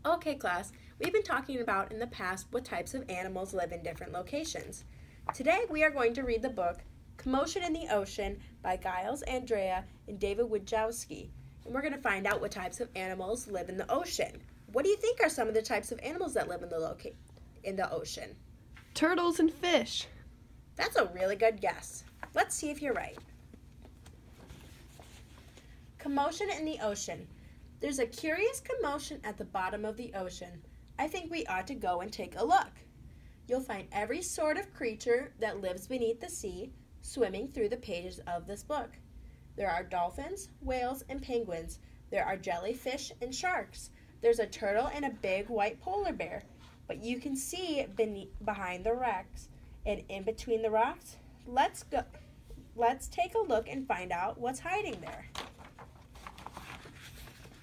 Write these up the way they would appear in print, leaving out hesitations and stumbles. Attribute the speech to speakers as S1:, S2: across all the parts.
S1: Okay, class, we've been talking about in the past what types of animals live in different locations. Today we are going to read the book Commotion in the Ocean by Giles Andrea and David Wojcicki, and we're going to find out what types of animals live in the ocean. What do you think are some of the types of animals that live in the ocean?
S2: Turtles and fish.
S1: That's a really good guess. Let's see if you're right. Commotion in the ocean. There's a curious commotion at the bottom of the ocean. I think we ought to go and take a look. You'll find every sort of creature that lives beneath the sea swimming through the pages of this book. There are dolphins, whales, and penguins. There are jellyfish and sharks. There's a turtle and a big white polar bear. But you can see behind the rocks and in between the rocks. Let's take a look and find out what's hiding there.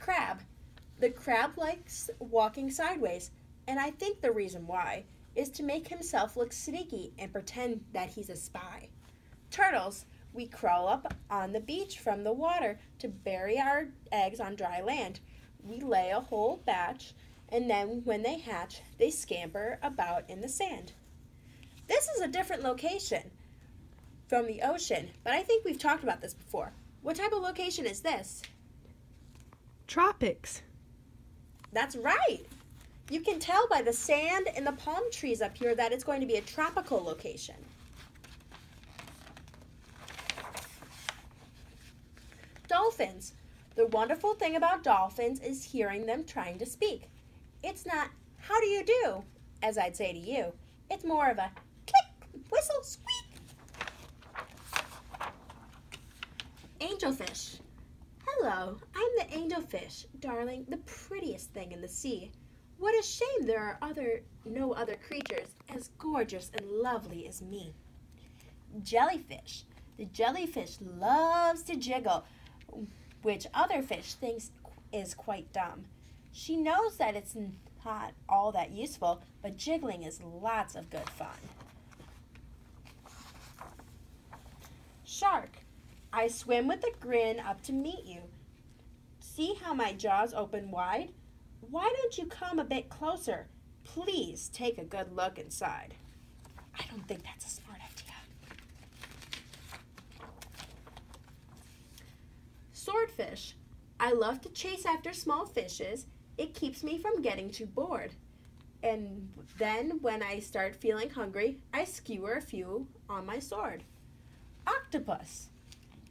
S1: Crab. The crab likes walking sideways, and I think the reason why is to make himself look sneaky and pretend that he's a spy. Turtles. We crawl up on the beach from the water to bury our eggs on dry land. We lay a whole batch, and then when they hatch, they scamper about in the sand. This is a different location from the ocean, but I think we've talked about this before. What type of location is this?
S2: Tropics.
S1: That's right. You can tell by the sand and the palm trees up here that it's going to be a tropical location. Dolphins. The wonderful thing about dolphins is hearing them trying to speak. It's not, how do you do, as I'd say to you. It's more of a click, whistle, squeak. Angelfish. Hello, I'm the angelfish, darling, the prettiest thing in the sea. What a shame there are no other creatures as gorgeous and lovely as me. Jellyfish. The jellyfish loves to jiggle, which other fish thinks is quite dumb. She knows that it's not all that useful, but jiggling is lots of good fun. Shark. I swim with a grin up to meet you. See how my jaws open wide? Why don't you come a bit closer? Please take a good look inside. I don't think that's a smart idea. Swordfish. I love to chase after small fishes. It keeps me from getting too bored. And then when I start feeling hungry, I skewer a few on my sword. Octopus.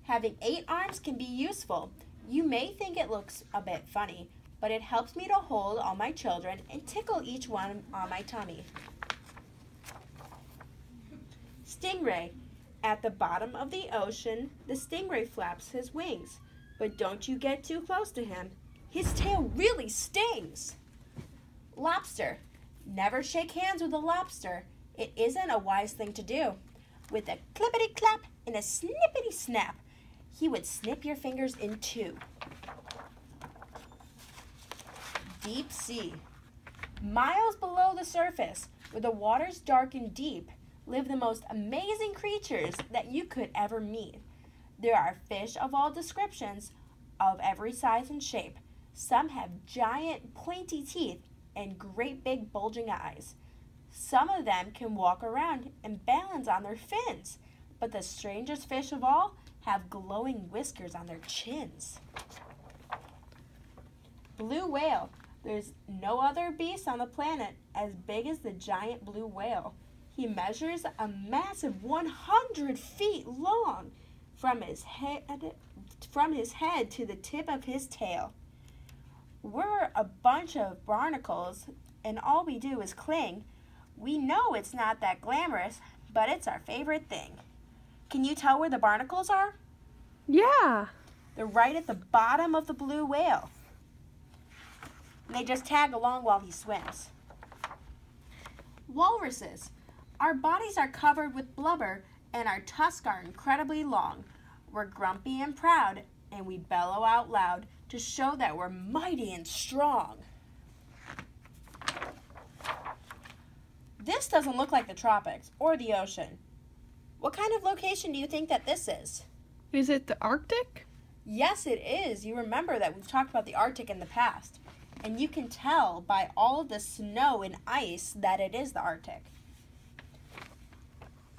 S1: Having 8 arms can be useful. You may think it looks a bit funny, but it helps me to hold all my children and tickle each one on my tummy. Stingray. At the bottom of the ocean, the stingray flaps his wings, but don't you get too close to him. His tail really stings. Lobster. Never shake hands with a lobster. It isn't a wise thing to do. With a clippity-clap and a snippity-snap, he would snip your fingers in 2. Deep sea. Miles below the surface, where the water's dark and deep, live the most amazing creatures that you could ever meet. There are fish of all descriptions, of every size and shape. Some have giant pointy teeth and great big bulging eyes. Some of them can walk around and balance on their fins, but the strangest fish of all have glowing whiskers on their chins. Blue whale. There's no other beast on the planet as big as the giant blue whale. He measures a massive 100 feet long from his head to the tip of his tail. We're a bunch of barnacles, and all we do is cling. We know it's not that glamorous, but it's our favorite thing. Can you tell where the barnacles are?
S2: Yeah.
S1: They're right at the bottom of the blue whale. And they just tag along while he swims. Walruses. Our bodies are covered with blubber, and our tusks are incredibly long. We're grumpy and proud, and we bellow out loud to show that we're mighty and strong. This doesn't look like the tropics or the ocean. What kind of location do you think that this is?
S2: Is it the Arctic?
S1: Yes, it is. You remember that we've talked about the Arctic in the past. And you can tell by all of the snow and ice that it is the Arctic.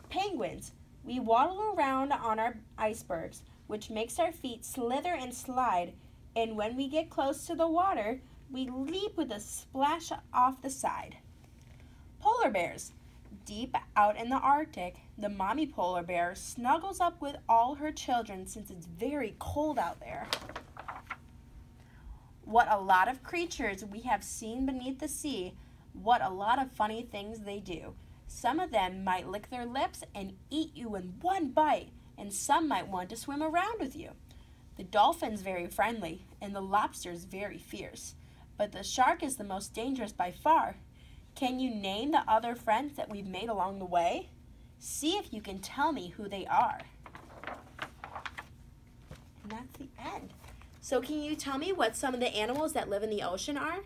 S1: Penguins. We waddle around on our icebergs, which makes our feet slither and slide, and when we get close to the water, we leap with a splash off the side. Polar bears. Deep out in the Arctic, the mommy polar bear snuggles up with all her children since it's very cold out there. What a lot of creatures we have seen beneath the sea. What a lot of funny things they do. Some of them might lick their lips and eat you in one bite, and some might want to swim around with you. The dolphin's very friendly, and the lobster's very fierce. But the shark is the most dangerous by far. Can you name the other friends that we've made along the way? See if you can tell me who they are. And that's the end. So can you tell me what some of the animals that live in the ocean are?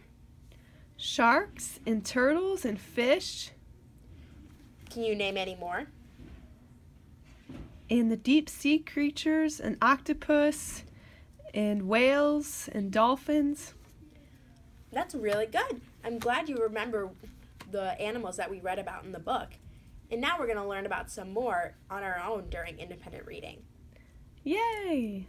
S2: Sharks and turtles and fish.
S1: Can you name any more?
S2: And the deep sea creatures, and octopus, and whales, and dolphins.
S1: That's really good. I'm glad you remember the animals that we read about in the book. And now we're going to learn about some more on our own during independent reading.
S2: Yay!